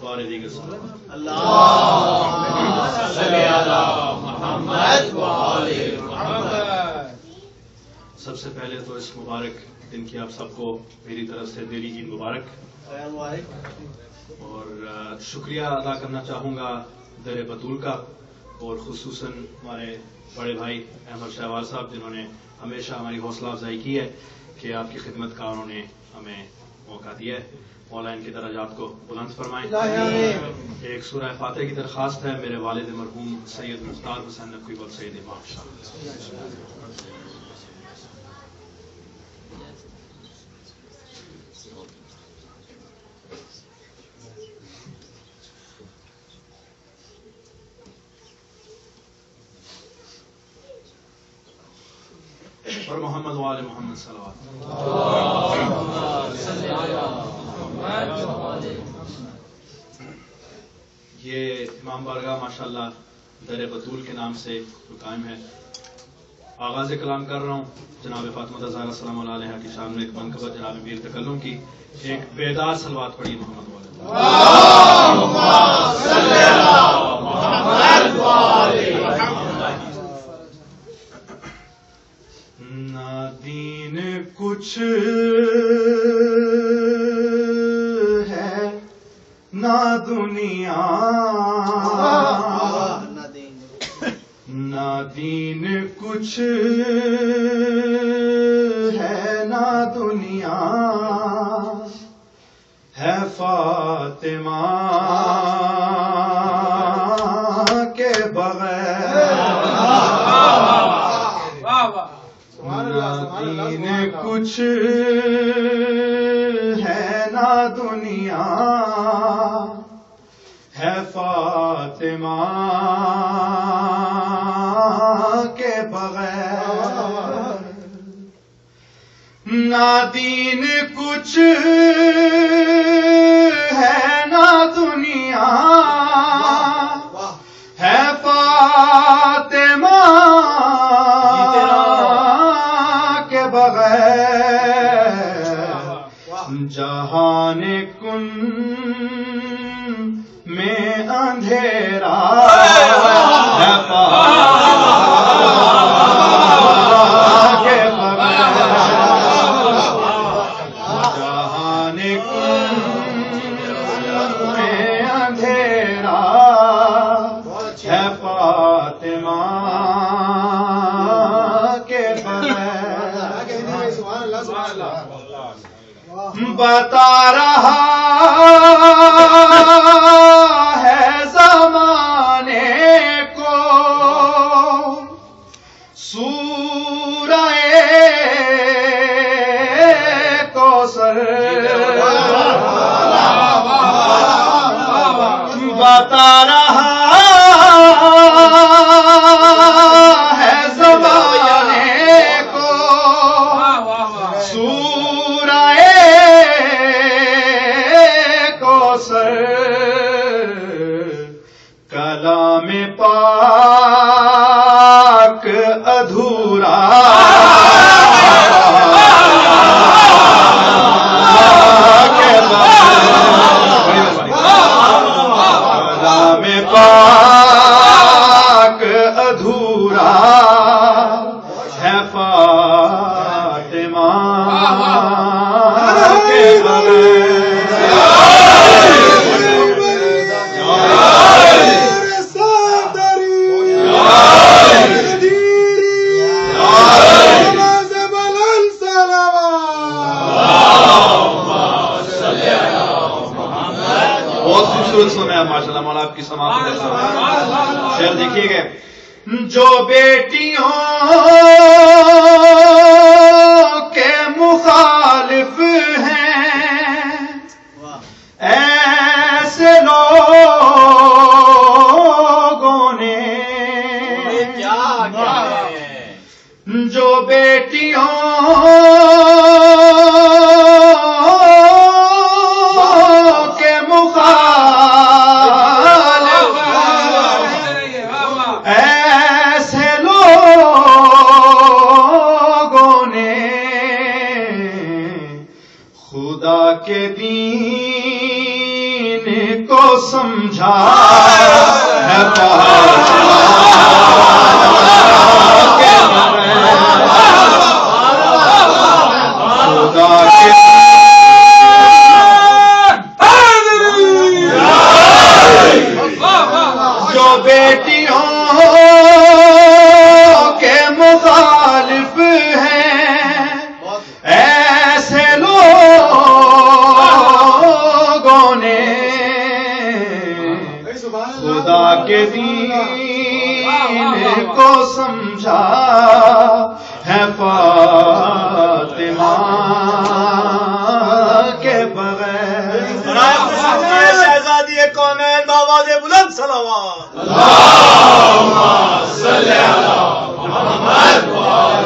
اور دیگر صلوات۔ اللهم صل علی محمد و آل محمد۔ سب سے پہلے تو اس مبارک دن کی آپ سب کو میری طرف سے دلی عید مبارک، اور شکریہ ادا کرنا چاہوں گا در بطول کا، اور خصوصاً ہمارے بڑے بھائی احمد شہوار صاحب، جنہوں نے ہمیشہ ہماری حوصلہ افزائی کی ہے کہ آپ کی خدمت کا انہوں نے ہمیں موقع دیا ہے۔ مولا ان کی درجات کو بلند فرمائیں۔ ایک سورہ فاتح کی درخواست ہے میرے والد مرحوم سید مختار حسین نقوی بل سید امام شاہ۔ اور محمد وآل محمد صلوات۔ یہ امام بارگاہ ماشاءاللہ در بطول کے نام سے جو قائم ہے، آغاز کلام کر رہا ہوں جناب فاطمہ زہرا سلام اللہ علیہا کی شان میں ایک منقبت جناب میر تکلم کی ایک بیدار صلوات پڑھی محمد والے۔ اللہم صل علی محمد و آل محمد۔ نہ دین کچھ ہے نہ دنیا، نہ دین کچھ ہے نہ دنیا، ہے فاطمہ کے بغیر، نہ دین کچھ ہے نہ دنیا، ہے فاطمہ کے بغیر، نہ دین کچھ ہے نہ دنیا، ہے فاطمہ کے بغیر، جہان کن میں اندھیرا ہے فاطمہ کے بغیر، جہان کن میں اندھیرا ہے فاطمہ کے بغیر، بتا رہا ہے زمانے کو سورہ کوثر، بتا رہا ہے زمانے کو سورہ کوثر، کلام پاک ادھورا کلام پاک ادھورا ہے فاطمہ کے بغیر، ماشاءاللہ مولا آپ کی سماعت میں شعر دیکھیے گا، جو بیٹیوں کے مخالف ہیں ایسے لوگوں نے، جو بیٹیوں کے مخالف ایسے لوگوں سمجھا ہے خدا کے جو بیٹیوں کے مخالف ہیں ایسے لوگوں نے خدا کے دین کو سمجھا ہے فاطمہ کے بغیر شہزادی کونین باواز بلند صلوات اللہم صلی علی محمد و آل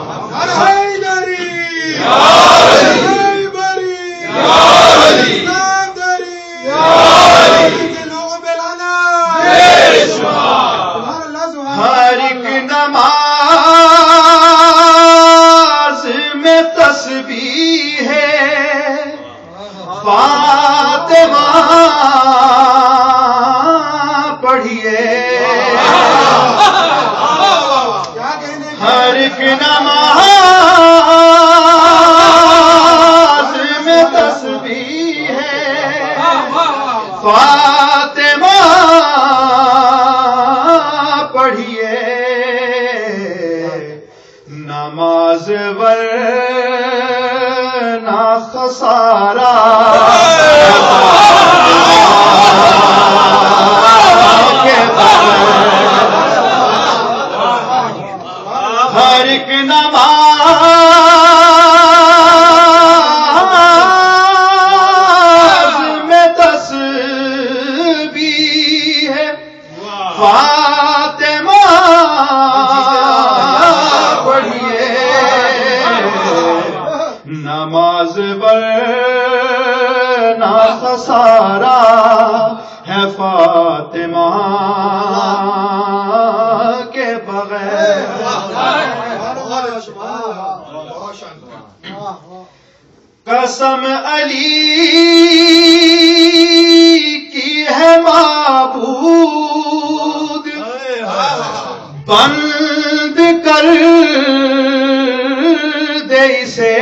محمد حیدری یا علی بری یا علی دری یا علی لوگوں بلانا بے شمار سبحان اللہ سبحان ہر ایک نماز میں تسبیح ہے فاطمہ پڑھیے کیا کہنے ہر ایک نماز میں تسبیح ہے فاطمہ پڑھیے نماز ورنہ خسارہ کے ہر ایک نماز میں تسبیح ہے فاطمہ پڑھیے نماز ورنہ خسارہ ہے فاطمہ کے بغیر قسم علی کی ہے معبود بند کر دے اسے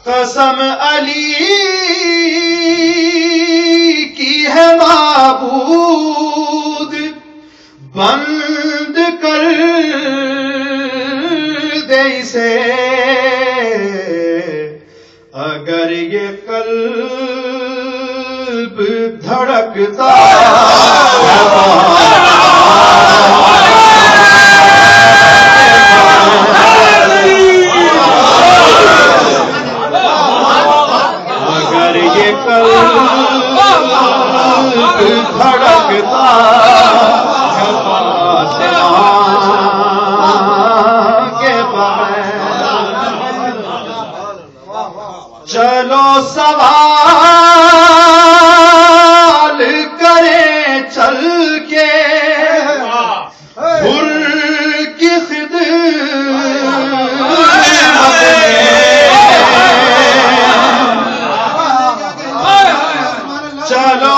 قسم علی کی ہے معبود بند کر دے اسے اگر یہ قلب دھڑکتا اگر یہ قلب دھڑکتا چلو سوال کریں چل کے حر کی خدمت چلو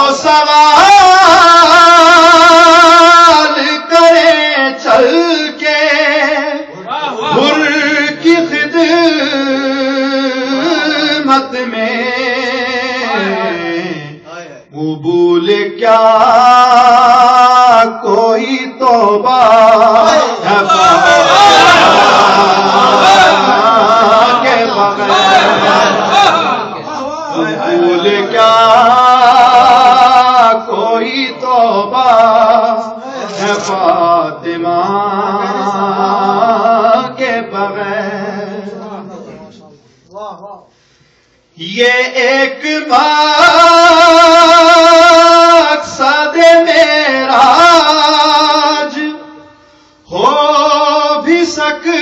سوال کریں چل کے حر کی خدمت میں قبول کیا کوئی توبہ ہے کے بغیر قبول کیا کوئی توبہ ہے فاطمہ کے بغیر یہ ایک مقصد معراج ہو بھی سکتا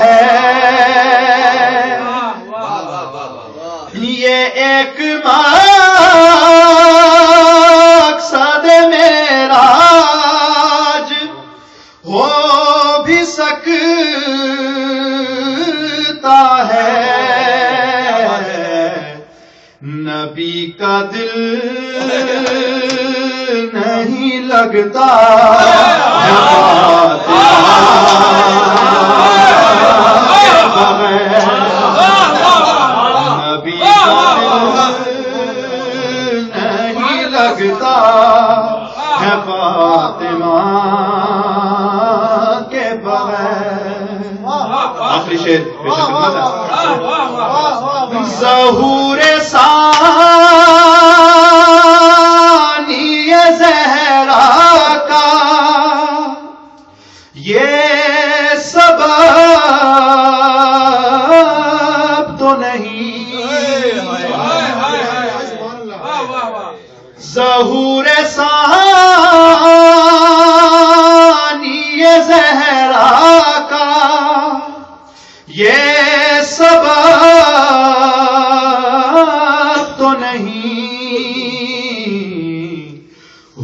ہے یہ ایک مقصد معراج ہو بھی سکتا ہے نبی کا دل نہیں لگتا ہے نبی کا دل نہیں لگتا ہے فاطمہ کے بغیر. آخری شعر پیش خدمت ہے. ظہور ثانی زہرا کا یہ سبب تو نہیں. ظہور ثانی زہرا کا یہ سبب تو نہیں.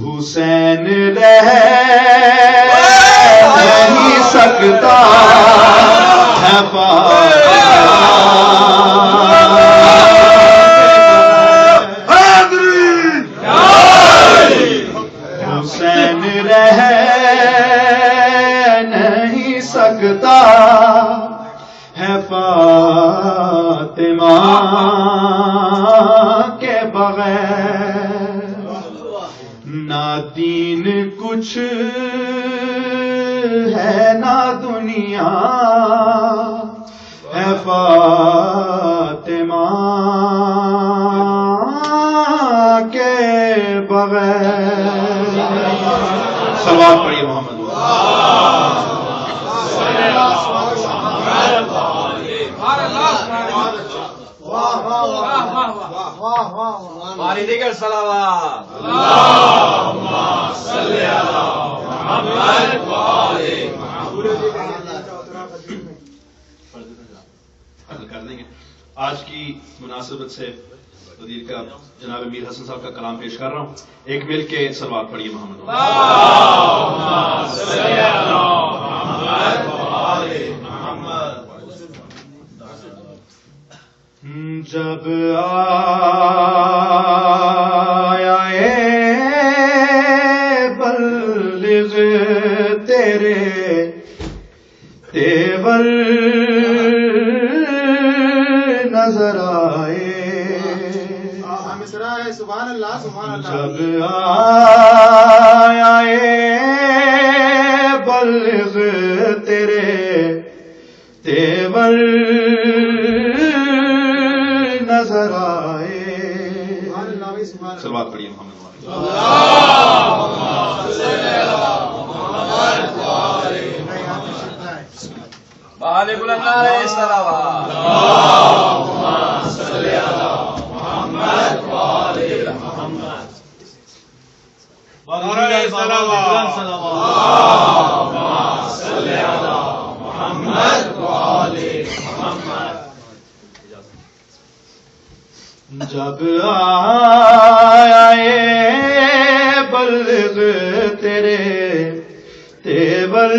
حسین رہ نہیں سکتا ہے حسین رہ نہیں سکتا ہے فاطمہ کے بغیر. نہ دین کچھ ہے نہ دنیا ہے فاطمہ کے بغیر. صلوات پڑھیے محمد. دیگر صلوات. کر دیں گے. آج کی مناسبت سے وزیر کا جناب میر حسن صاحب کا کلام پیش کر رہا ہوں. ایک مل کے صلوات پڑھیے محمد. جب آیا بلغ تیرے تیور نظر آئے. سبحان اللہ سبحان اللہ. جب آیا بلغ تیرے تیور نظر آئے. صلوات پڑھیے محمد. بھالے بلند نعرہ صلوات. جب آئے بلغ تیرے تیور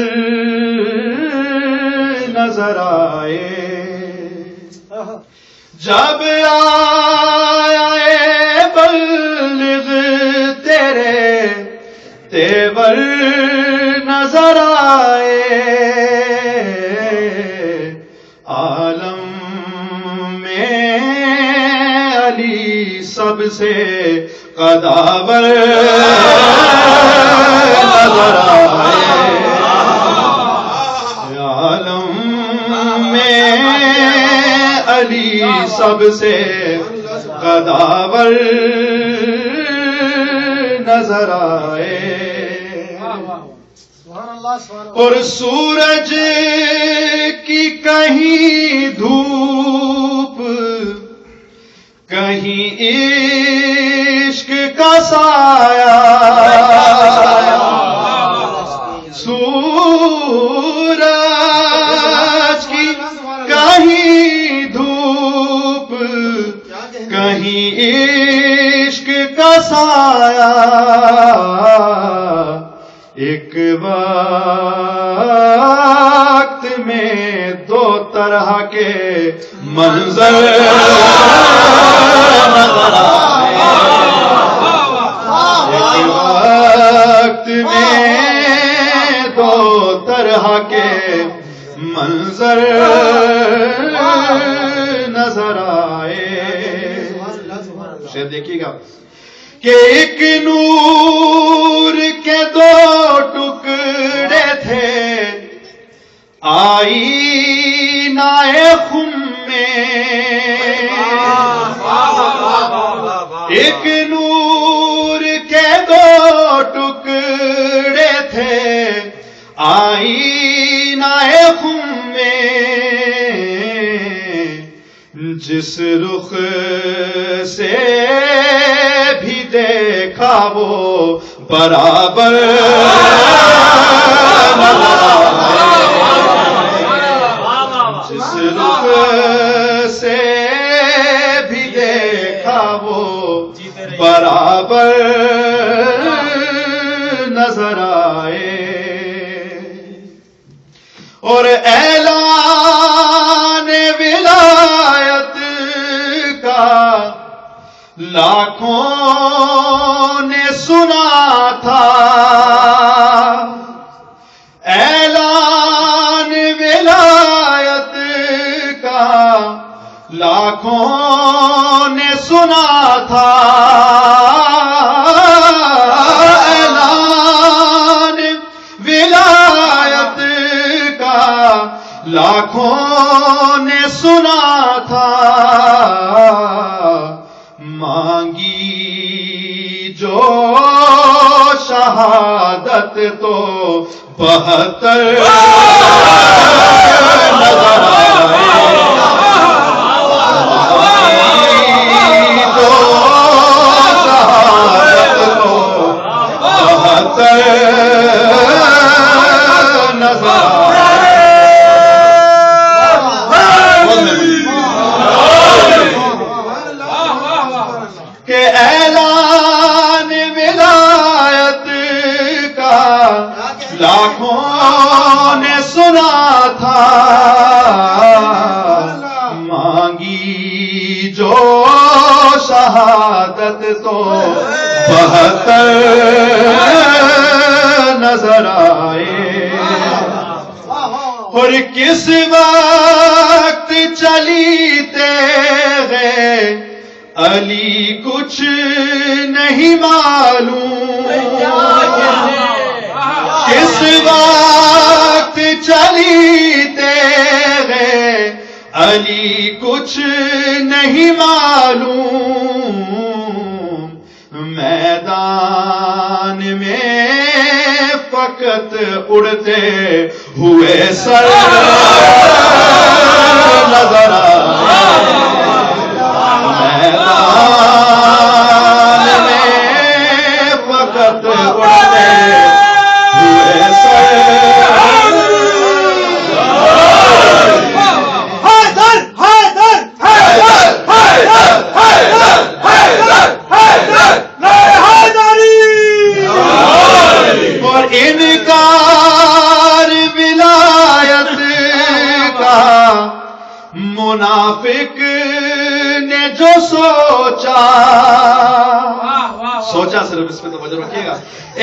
نظر آئے. جب آئے بلغ تیرے تیور نظر آئے. عالم میں علی سب سے قداور نظر آئے. عالم میں علی سب سے قداور نظر آئے. اور سورج کی کہیں دھوپ کہیں عشق کا سایہ. سورج کی کہیں دھوپ کہیں عشق کا سایہ. ایک وقت میں دو طرح کے منظر نظر صبح کے منظر نظر آئے. شاید دیکھیے گا کہ ایک نور کے دو ٹکڑے تھے آئینہ خم میں. ایک نور کے دو ٹکڑے تھے آئینہ خم میں. جس رخ سے بھی دیکھا وہ برابر جس رخ سے بھی دیکھا وہ برابر نظر آئے. اور اعلان ولایت کا لاکھوں نے سنا تھا. اعلان ولایت کا لاکھوں نے سنا تھا. اعلان ولایت کا لاکھوں نے سنا تھا. مانگی جو شہادت تو 72 نظر آئے. جو شہادت تو 72 نظر آئے. کہ اعلان ولایت کا لاکھوں نے سنا تھا. مانگی جو شہادت تو 72 نظر آئے. اور کس وقت چلی تیرے علی کچھ نہیں معلوم. کس وقت چلی تیرے علی کچھ نہیں معلوم. میدان میں فقط اڑتے ہوئے سر نظر آئے. میدان میں فقط اڑتے ہوئے سر. حیدر حیدر حیدر حیدر حیدر حیدر حیدر حیدری. اور انکار ولایت کا منافق نے جو سوچا صرف اس پہ توجہ رکھیے گا.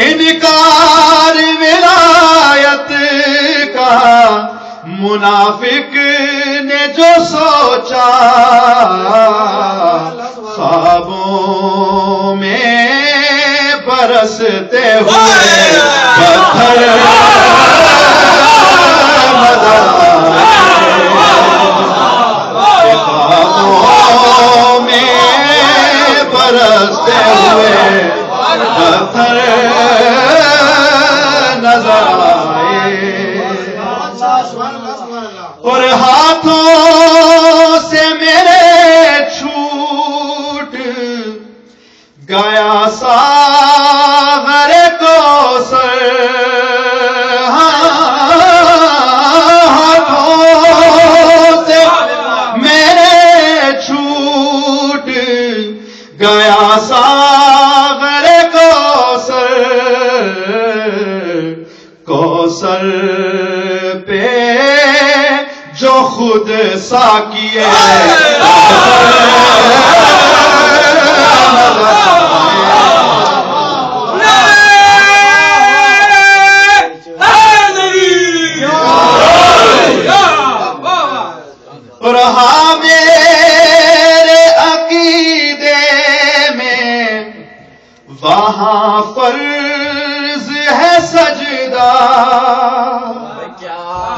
انکار ولایت کا منافق نے جو سوچا خوابوں میں برستے ہوئے پتھر برستے ہوئے پتھر نظر آئے. اور ہاتھوں سے میرے چھوٹ گیا ساغر کوثر. ہاتھوں سے میرے چھوٹ گیا ساغر کوثر. کوثر پہ جو خود ساقیے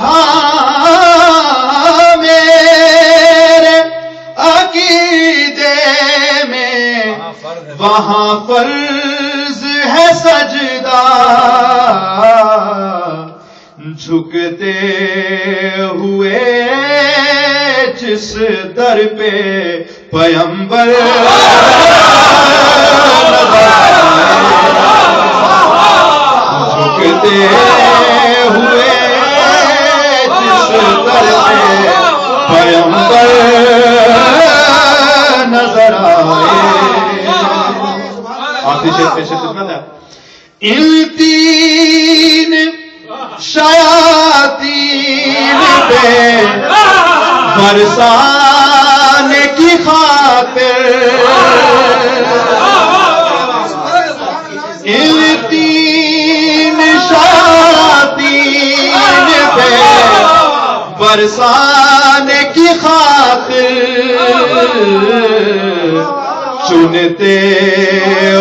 ہاں میرے عقیدے میں وہاں فرض ہے سجدہ، جھکتے ہوئے جس در پہ پیمبر جھکتے ہوئے جس در پہ پیمبر نظر آئے. آخری شعر پیش خدمت ہے. ان تین شیاطین پہ برسانے کی خاطر، ان تین شیاطین پہ برسانے کی خاطر چنتے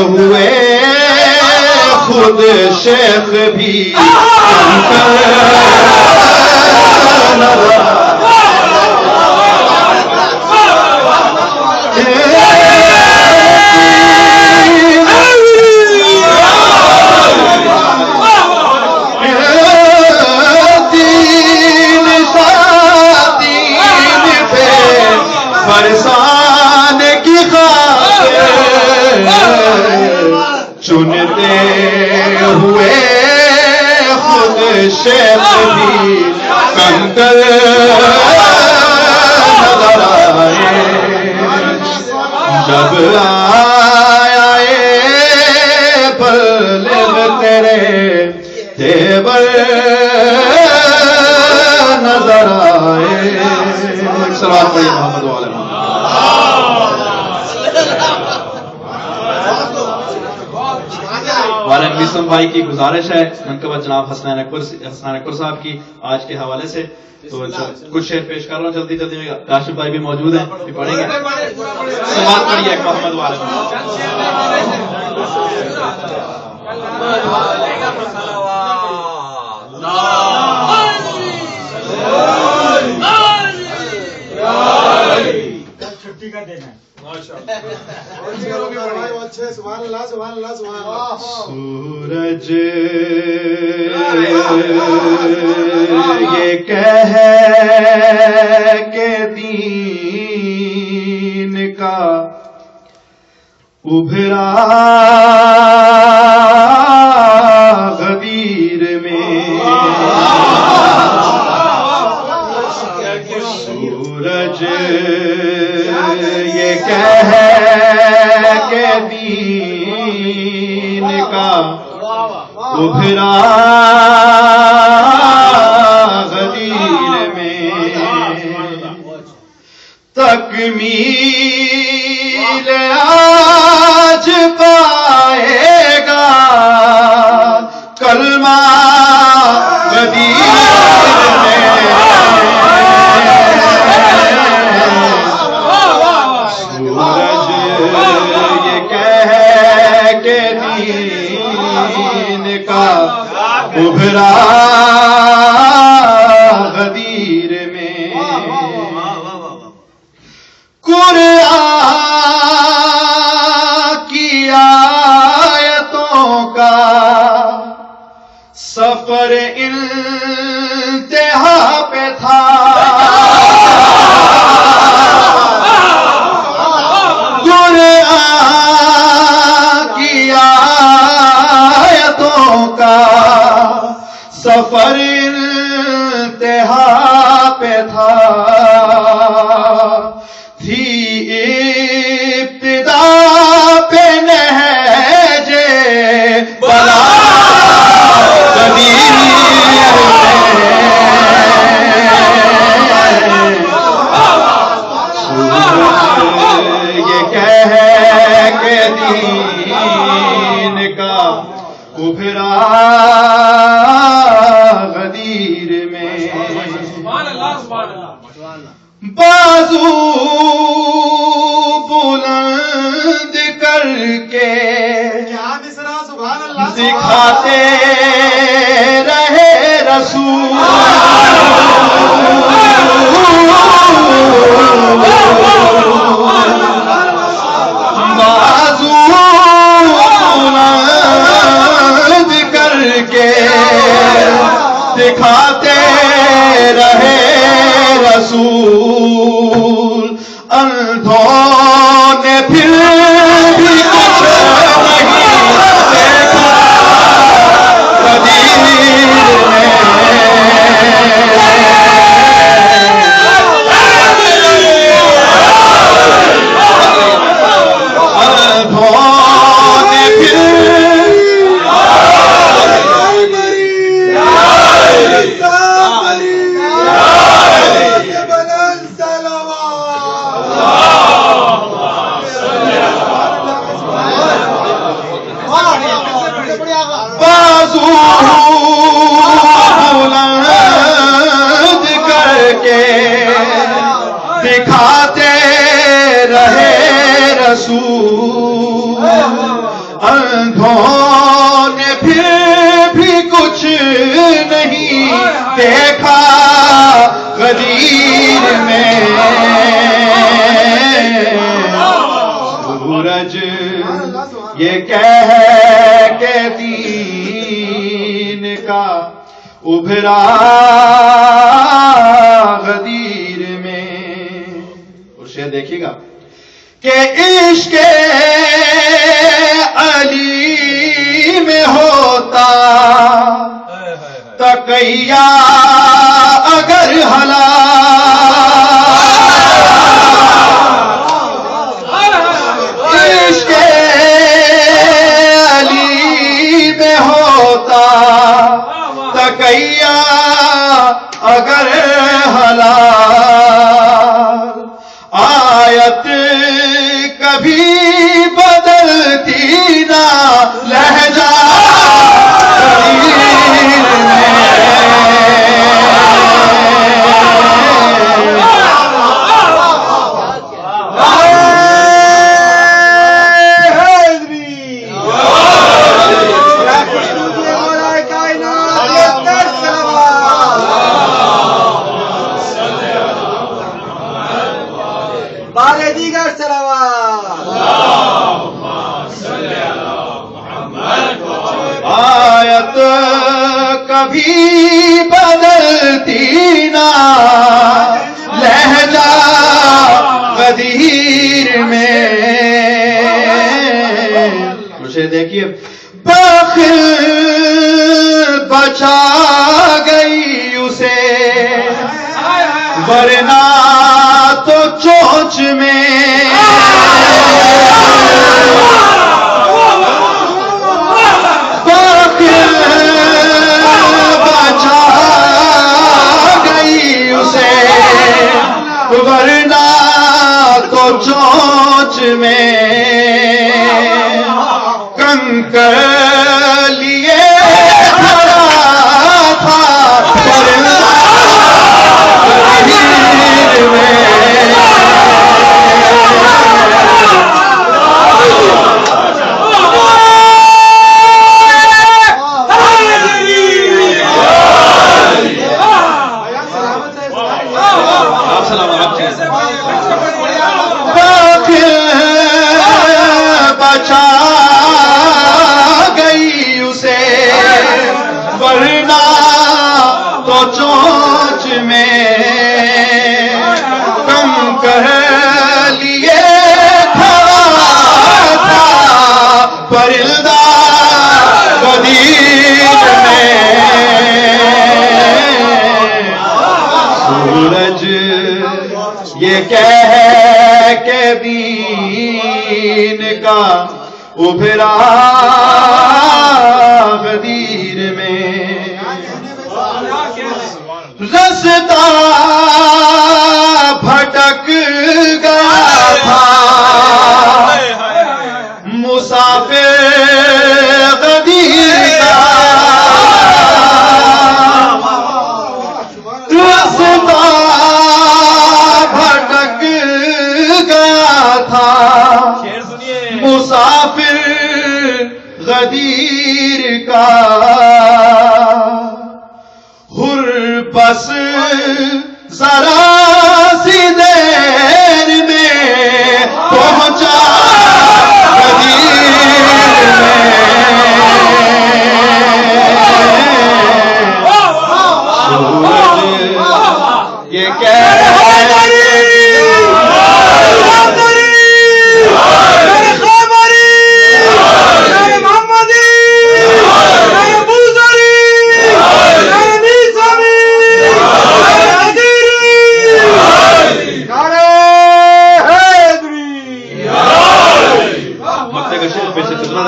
ہوئے خود شیخ بھی برسانے کی خاطر چنتے ہوئے خود شیخ بھی کنکر نظر آئے. جب آیا بلغ تیرے تیبر نظر آئے. سلام پڑھیے محمد والے محمد. والد مسلم بھائی کی گزارش ہے منقبت جناب حسنین اکبر صاحب کی آج کے حوالے سے، تو کچھ شعر پیش کر رہا ہوں جلدی جلدی میں. کاشف بھائی بھی موجود ہیں، بھی پڑھیں گے. سوال پڑھیے محمد والد. سورج یہ کہہ کہ دین کا ابھرا غدیر میں، سورج یہ کہہ کہ دین کا ابھرا غدیر میں، تکمیل آج پائے گا کلمہ غدیر میں. سورج یہ کہہ کہ دین کا ابھرا غدیر میں، قرآن کی آیتوں کا سفر انتہا پہ تھا، قرآن کی آیتوں کا سفر انتہا پہ تھا، تھی ابتدا پہ نہج بلا قدیر سورج یہ کہہ کہ دین کا ابھرا غدیر میں، بازو بلند کر کے دکھاتے رہے رسول بازو بلند کر کے دکھاتے رہے رسول اندھوں نے پھر بھی کچھ نہیں دیکھا قدیر میں دکھاتے رہے رسول اندھوں نے پھر بھی کچھ نہیں دیکھا غدیر میں سورج یہ کہہ کے دین کا ابھرا غدیر میں. اور شعر دیکھیے گا کہ عشق علی میں ہوتا تقیہ اگر ہلاک عشق علی میں ہوتا تقیہ اگر ہلاک آیت کبھی بدلتی نہ لہجہ آیت کبھی بدلتی نہ لہجہ غدیر میں. مجھے دیکھیے بخل بچا گئی اسے ورنہ تو چونچ میں ورنہ تو چونچ میں کنکر لیے کھڑا تھا بچا گئی اسے ورنہ تو چونچ میں کم کر لیے کھڑا تھا پرندہ غدیر میں. سورج یہ کہہ کے دین کا ابھرا غدیر میں رستہ بھٹک گیا تھا مسافر غدیر کا رستہ بھٹک گیا تھا مسافر غدیر کا بس ذرا سی دیر میں پہنچا غدیر میں سورج یہ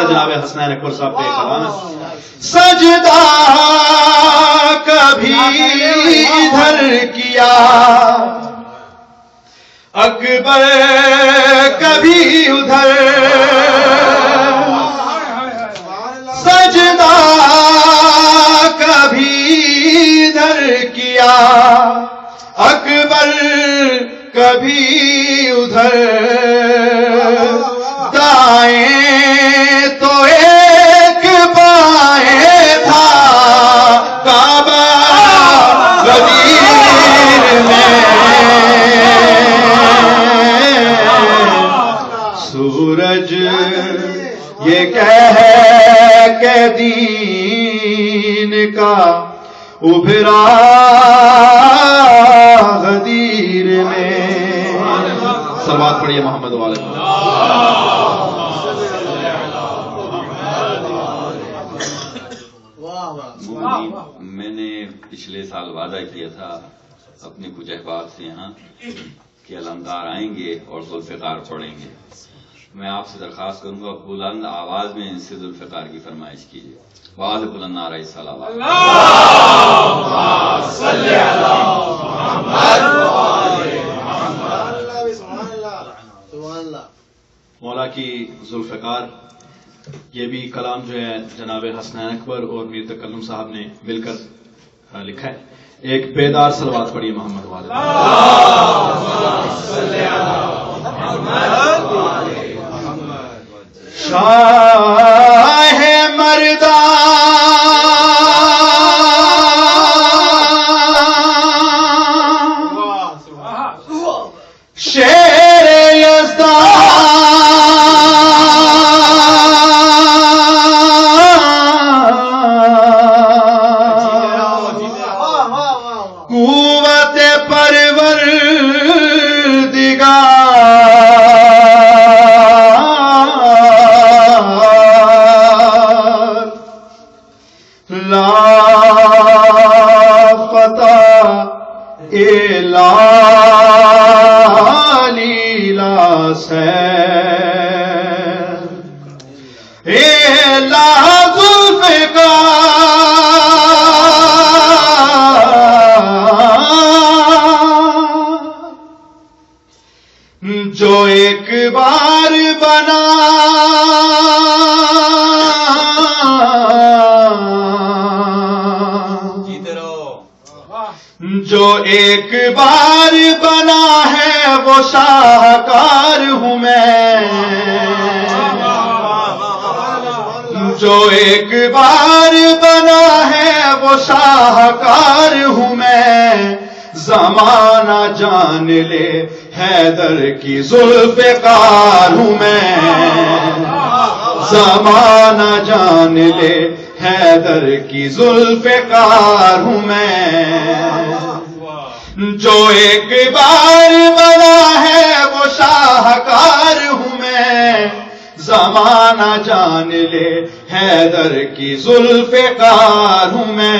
جناب حسنین اکبر صاحب کا کلام ہے. سجدہ کبھی ادھر کیا اکبر کبھی ادھر سجدہ کبھی ادھر کیا اکبر کبھی ادھر دائیں تو ایک بائیں تھا کعبہ غدیر میں سورج یہ کہہ کہ دین کا ابھرا غدیر میں. صلوات پڑھیے محمد والے. میں نے پچھلے سال وعدہ کیا تھا اپنے کچھ احباب سے یہاں کہ علمدار آئیں گے اور ذوالفقار پڑھیں گے. میں آپ سے درخواست کروں گا بلند آواز میں ان سے ذوالفقار کی فرمائش کیجیے. بعد بلند نعرہ صلوات. مولا کی ذوالفقار یہ بھی کلام جو ہے جناب حسنین اکبر اور میر تکلم صاحب نے مل کر لکھا ہے. ایک بیدار صلوات پڑھیے محمد والے. شاہ مردان شیر یزدان قوت پروردگار لا فتح الا لیلا سیر الا ذوالفقار جو ایک بار بنا جو ایک بار بنا ہے وہ شاہکار ہوں میں جو ایک بار بنا ہے وہ شاہکار ہوں میں زمانہ جان لے حیدر کی ذوالفقار ہوں میں زمانہ جان لے حیدر کی ذوالفقار ہوں میں جو ایک بار بنا ہے وہ شاہکار ہوں میں زمانہ جان لے حیدر کی ذوالفقار ہوں میں.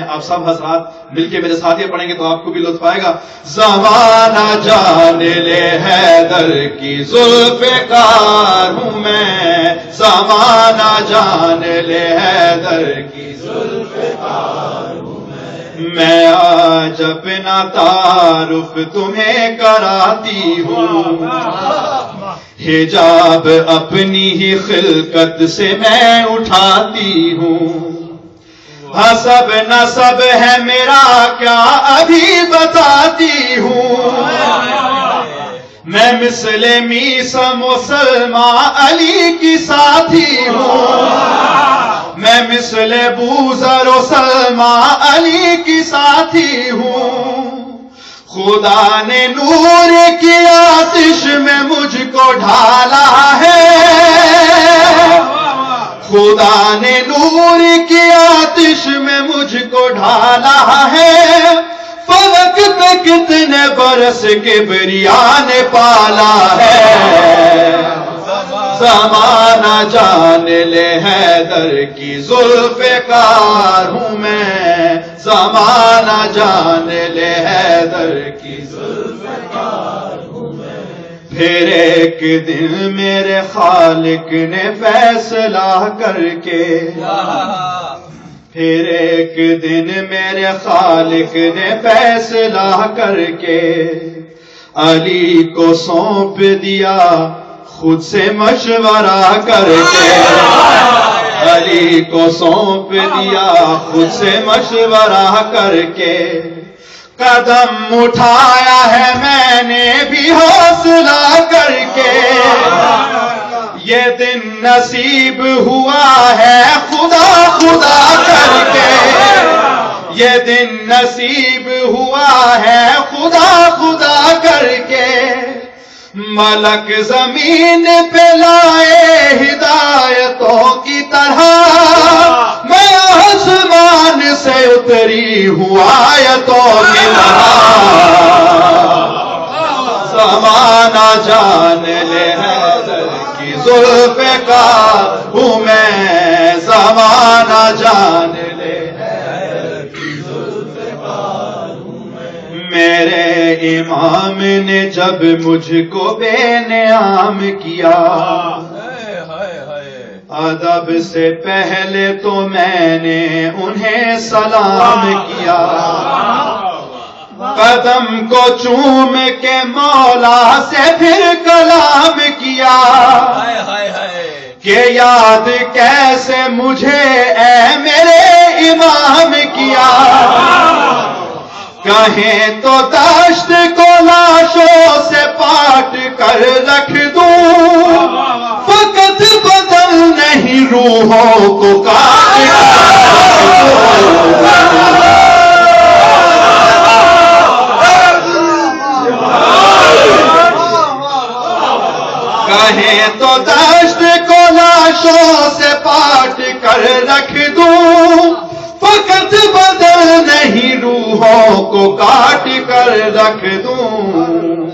آپ سب حضرات مل کے میرے ساتھ یہ پڑھیں گے تو آپ کو بھی لطف آئے گا. زمانہ جان لے حیدر کی ذوالفقار ہوں میں زمانہ جان لے حیدر کی ذوالفقار ہوں میں آج اپنا تعارف تمہیں کراتی ہوں حجاب اپنی ہی خلقت سے میں اٹھاتی ہوں حسب نسب ہے میرا کیا ابھی بتاتی ہوں میں مثل میسا مسلمہ علی کی ساتھی ہوں میں مثل بوذر و سلمہ علی کی ساتھی ہوں. خدا نے نور کی آتش میں مجھ کو ڈھالا ہے. خدا نے نور کی آتش میں مجھ کو ڈھالا ہے. فلک پہ کتنے برس کبریاء نے پالا ہے. زمانہ جان لے حیدر کی زلف کار ہوں میں. زمانہ جان لے حیدر کی زلف کار ہوں میں. پھر ایک دن میرے خالق نے فیصلہ کر کے پھر ایک دن میرے خالق نے فیصلہ کر کے علی کو سونپ دیا خود سے مشورہ کر کے. علی کو سونپ دیا خود سے مشورہ کر کے. قدم اٹھایا ہے میں نے بھی حوصلہ کر کے. یہ دن نصیب ہوا ہے خدا خدا کر کے. یہ دن نصیب ہوا ہے خدا خدا کر کے. ملک زمین پہ لائے ہدایتوں کی طرح. میں آسمان سے اتری ہوں آیتوں کی طرح. زمانہ جان لے حیدر کی زلف کار ہوں میں. زمانہ جان لے حیدر کی زلف کار ہوں میں. میرے امام نے جب مجھ کو بے نیام کیا ادب سے پہلے تو میں نے انہیں سلام کیا. قدم کو چوم کے مولا سے پھر کلام کیا کہ یاد کیسے مجھے اے میرے امام کیا. کہیں تو دشت کو لاشوں سے پاٹ کر رکھ دوں. فقط بدل نہیں روحوں کو کاٹ کہیں تو دشت کو لاشوں سے پاٹ کر رکھ دوں. فقط بدل نہیں روحوں کو کاٹ کر رکھ دوں.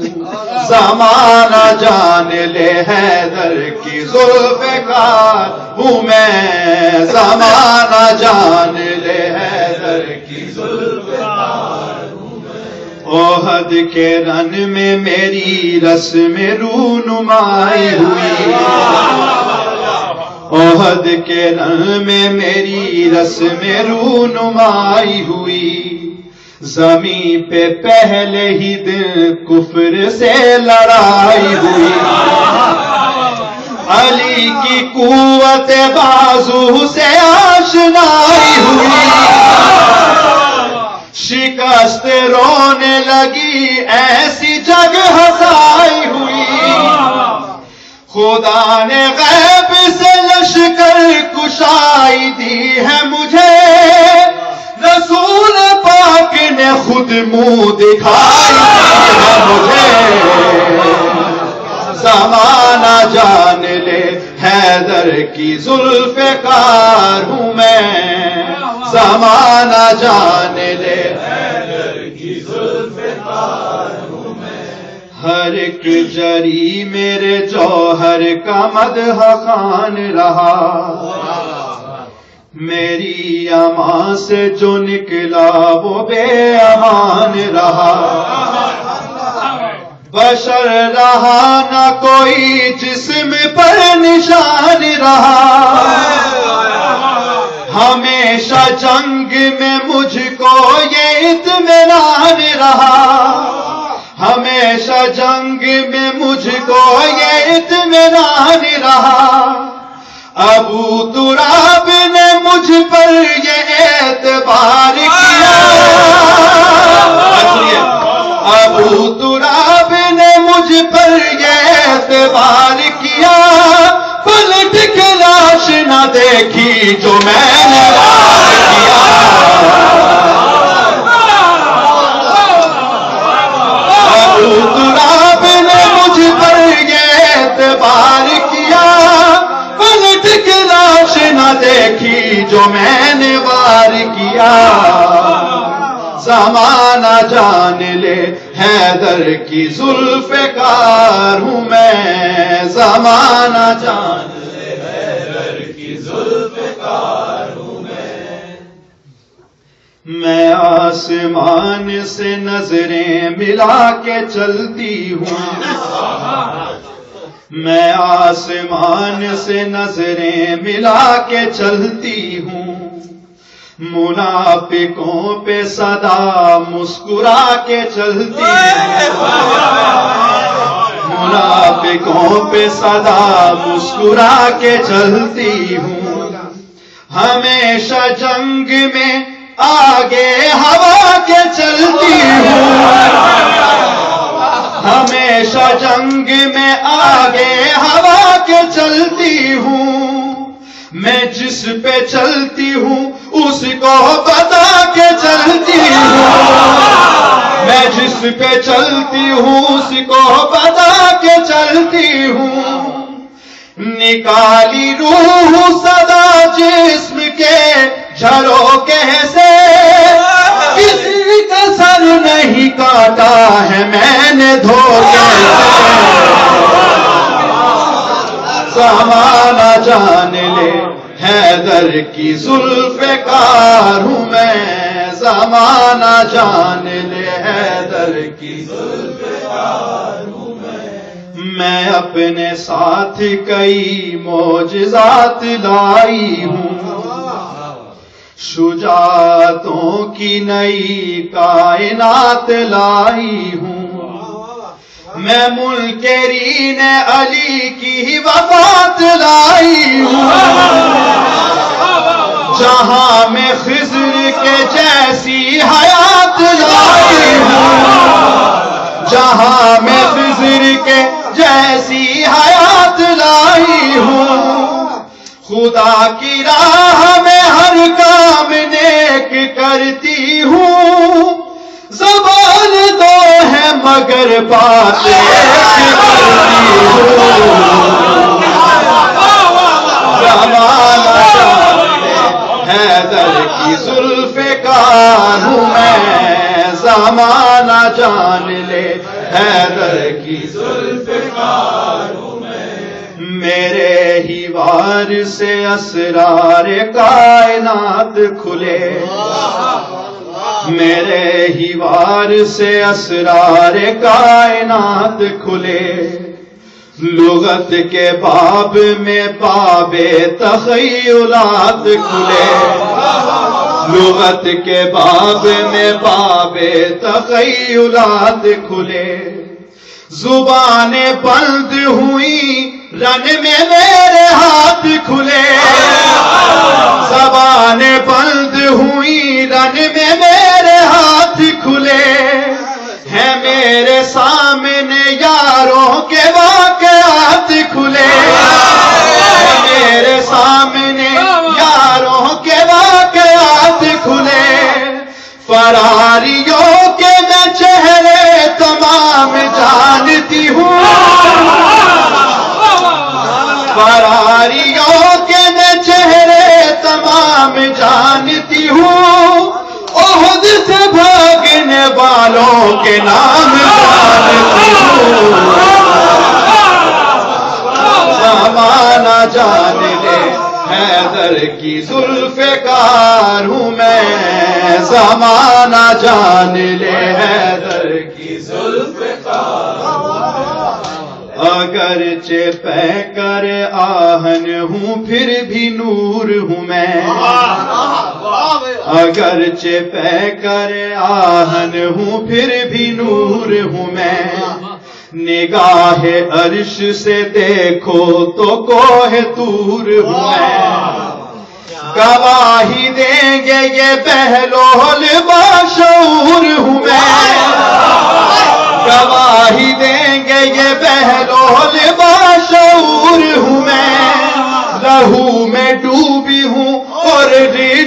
زمانہ جان لے حیدر کی زلف کار ہوں میں. زمانہ جان لے حیدر کی زلف کار ہوں میں. احد کے رن میں میری رسم رونمائی ہوئی. احد کے رن میں میری رسم رونمائی ہوئی. زمین پہ پہلے ہی دن کفر سے لڑائی ہوئی. علی کی قوت بازو سے آشنائی ہوئی. شکست رونے لگی ایسی جگ ہنسائی ہوئی. خدا نے غیب سے لشکر کشائی دی ہے مجھے. رسول پاک نے خود منہ دکھائی ہے مجھے. زمانہ جان لے حیدر کی زلف کار ہوں میں. زمانہ جان لے حیدر کی زلف کار ہوں میں. ہر ایک جری میرے جوہر کا مدح خوان رہا. میری امان سے جو نکلا وہ بے امان رہا. بشر رہا نہ کوئی جسم پر نشان رہا. ہمیشہ جنگ میں مجھ کو یہ اطمینان رہا. ہمیشہ جنگ میں مجھ کو یہ اطمینان رہا. ابو تراب نے مجھ پر یہ اعتبار کیا. ابو تراب نے مجھ پر یہ اعتبار کیا. پلٹ کے لاش نہ دے دیکھی جو میں نے وار کیا، ابو تراب نے مجھ پر یہ اعتبار کیا، پلٹ کے لاش نہ دیکھی جو میں نے وار کیا، زمانہ جان لے حیدر کی زلف کار ہوں میں، زمانہ جان لے حیدر کی زلف کار ہوں میں آسمان سے نظریں ملا کے چلتی ہوں، میں آسمان سے نظریں ملا کے چلتی ہوں، منافقوں پہ صدا مسکرا کے چلتی ہوں، منافقوں پہ صدا مسکرا کے چلتی ہوں، ہمیشہ جنگ میں آگے ہوا کے چلتی ہوں، ہمیشہ جنگ میں آگے ہوا کے چلتی ہوں، میں جس پہ چلتی ہوں اس کو بتا کے چلتی ہوں، میں جس پہ چلتی ہوں اس کو بتا کے چلتی ہوں، نکالی روح صدا جسم کے جھروکے سے، کسی کا سر نہیں کاٹا ہے میں نے دھوکے سے، زمانہ جان لے حیدر کی زلف کار ہوں میں، زمانہ جان لے حیدر کی زلف کار ہوں میں اپنے ساتھ کئی معجزات لائی ہوں، شجاعتوں کی نئی کائنات لائی ہوں، میں منکرین علی کی وفات لائی ہوں، جہاں میں خضر کے جیسی حیات لائی ہوں، جہاں میں خضر کے جیسی حیات لائی ہوں، خدا کی راہ میں ہر کام نیک کرتی ہوں، زبان دو ہے مگر بات ایک کرتی ہوں، زمانہ جان لے حیدر کی زلف کار ہوں میں، زمانہ جان لے حیدر کی زلف کار ہوں میں، میرے ہی وار سے اسرار کائنات کھلے، میرے ہی وار سے اسرار کائنات کھلے، لغت کے باب میں باب تخیلات کھلے، لغت کے باب میں باب تخیلات کھلے، زبانیں بند ہوئی رن میں میرے ہاتھ کھلے، زبانیں بند ہوئی رن میں میرے ہاتھ کھلے، ہیں میرے سامنے یاروں کے واقعات کھلے، ہیں میرے سامنے یاروں کے واقعات کھلے، فراریوں کے میں چہرے تمام جانتی ہوں، فراریوں کے میں چہرے تمام جانتی ہوں، احد سے بھاگنے والوں کے نام جانتی ہوں، زمانہ جان لے حیدر کی زلف کار ہوں میں، زمانہ جان لے حیدر کی زلف کار ہوں میں، اگرچہ پہ کر آہن ہوں پھر بھی نور ہوں میں، اگرچہ پہ کر آہن ہوں پھر بھی نور ہوں میں، نگاہ عرش سے دیکھو تو کوہ طور ہوں میں، گواہی دیں گے یہ بہلول باشعور ہوں میں، گواہی دیں گے یہ بہلول باشعور ہوں میں، لہو میں ڈوبی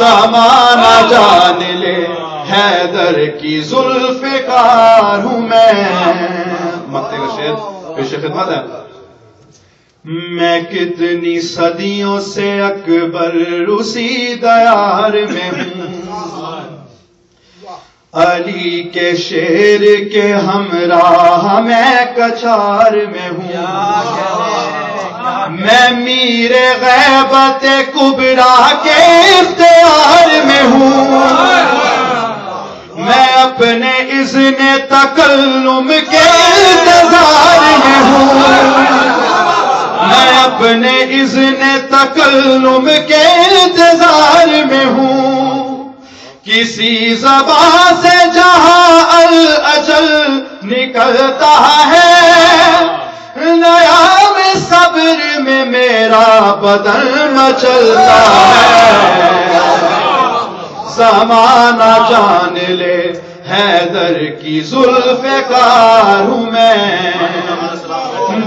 زمانہ جان لے حیدر کی زلف کار ہوں میں. مکتے کا شعر پیش خدمت ہے. میں کتنی صدیوں سے اکبر اسی دیار میں ہوں, علی کے شیر کے ہمراہ میں کچار میں ہوں. میں میر غیبت کبریٰ کے اختیار میں ہوں. میں اپنے اذن تکلم کے انتظار میں ہوں. میں اپنے اذن تکلم کے انتظار میں ہوں. کسی زبان سے جہاں الاجل نکلتا ہے, نیام صبر میں میرا بدن مچلتا ہے. زمانہ جان لے حیدر کی زلف کار ہوں میں.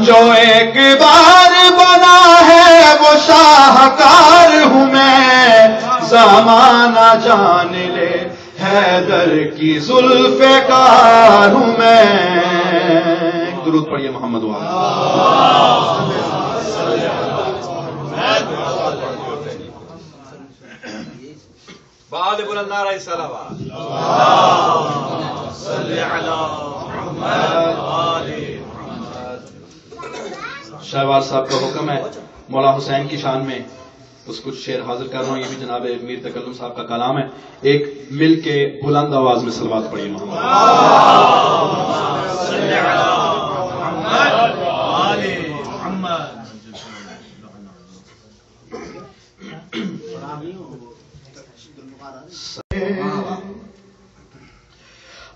جو ایک بار بنا ہے وہ شاہکار ہوں میں. زمانہ جان لے حیدر کی زلف کار ہوں میں. درود پڑھیے محمد والے. بعد بلند نعرہ صلوات. صلی علی محمد آل محمد. شہباز صاحب کا حکم ہے مولا حسین کی شان میں کچھ شعر حاضر کر رہا ہوں. یہ بھی جناب میر تکلم صاحب کا کلام ہے. ایک مل کے بلند آواز میں صلوات پڑھیے محمد. صلی علی محمد آل محمد.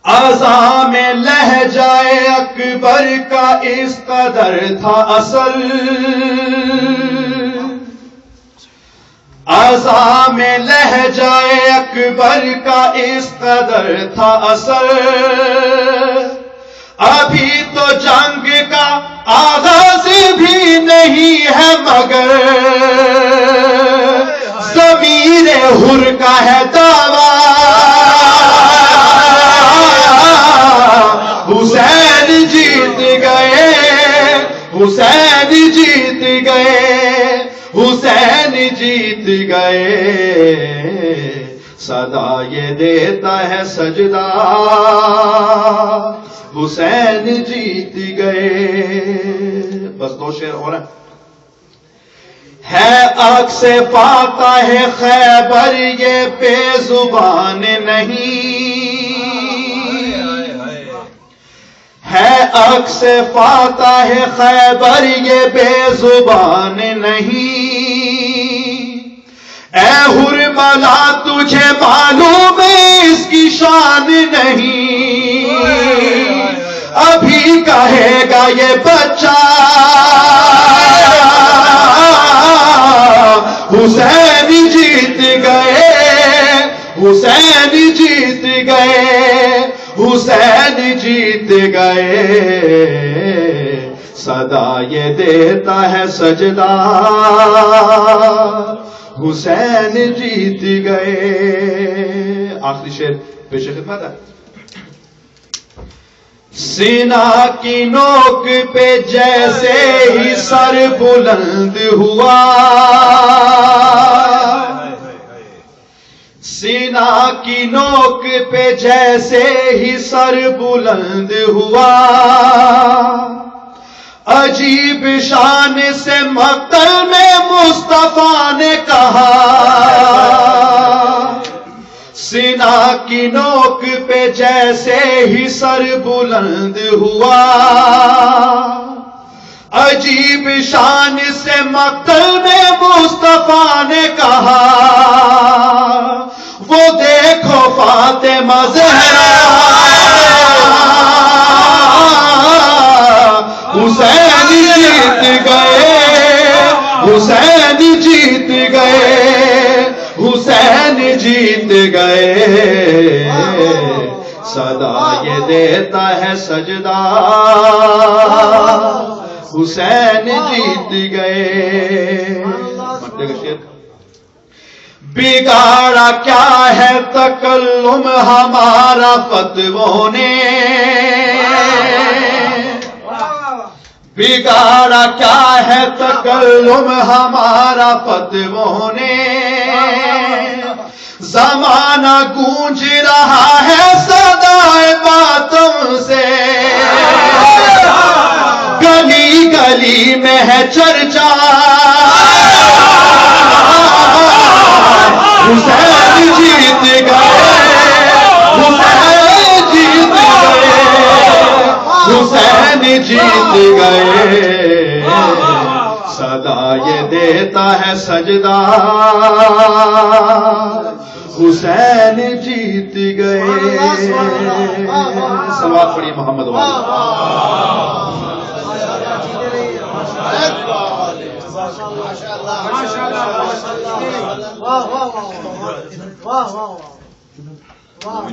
اعضاء میں لہجۂ اکبر کا اس قدر تھا اثر. اعضاء میں لہجۂ اکبر کا اس قدر تھا اثر. ابھی تو جنگ کا آغاز بھی نہیں ہے مگر ضمیر حر کا ہے دعویٰ. حسین جیت گئے, حسین جیت گئے, حسین جیت گئے. صدا یہ دیتا ہے سجدہ حسین جیت گئے. بس دو شعر اور ہیں. ہے عکس فاتح خیبر یہ بے زبان نہیں, ہے عکس فاتح خیبر یہ بے زبان نہیں. اے حرملا تجھے معلوم اس کی شان نہیں. ابھی کہے گا یہ بچہ حسین جیت گئے, حسین جیت گئے, حسین جیت گئے. صدا یہ دیتا ہے سجدہ حسین جیت گئے. آخری شعر پیش خدمت ہے. سینا کی نوک پہ جیسے ہی سر بلند ہوا, سینا کی نوک پہ جیسے ہی سر بلند ہوا. عجیب شان سے مقتل میں مصطفیٰ نے کہا, سینا کی نوک پہ جیسے ہی سر بلند ہوا. عجیب شان سے مقتل میں مصطفیٰ نے کہا, وہ دیکھو فاطمہ زہرا حسین جیت گئے, حسین جیت گئے, حسین جیت گئے. صدا یہ دیتا ہے سجدہ حسین جیت گئے. بگاڑا کیا ہے تکلم ہمارا فتووں نے، بگاڑا کیا ہے تکلم ہمارا فتووں نے، زمانہ گونج رہا ہے صدائے باتوں سے، گلی گلی میں ہے چرچا حسین جیت گئے، حسین جیت گئے، حسین جیت گئے، صدا یہ دیتا ہے سجدہ حسین جیت گئے۔ صلوات پڑھیے محمد والے۔ واہ واہ واہ واہ واہ واہ واہ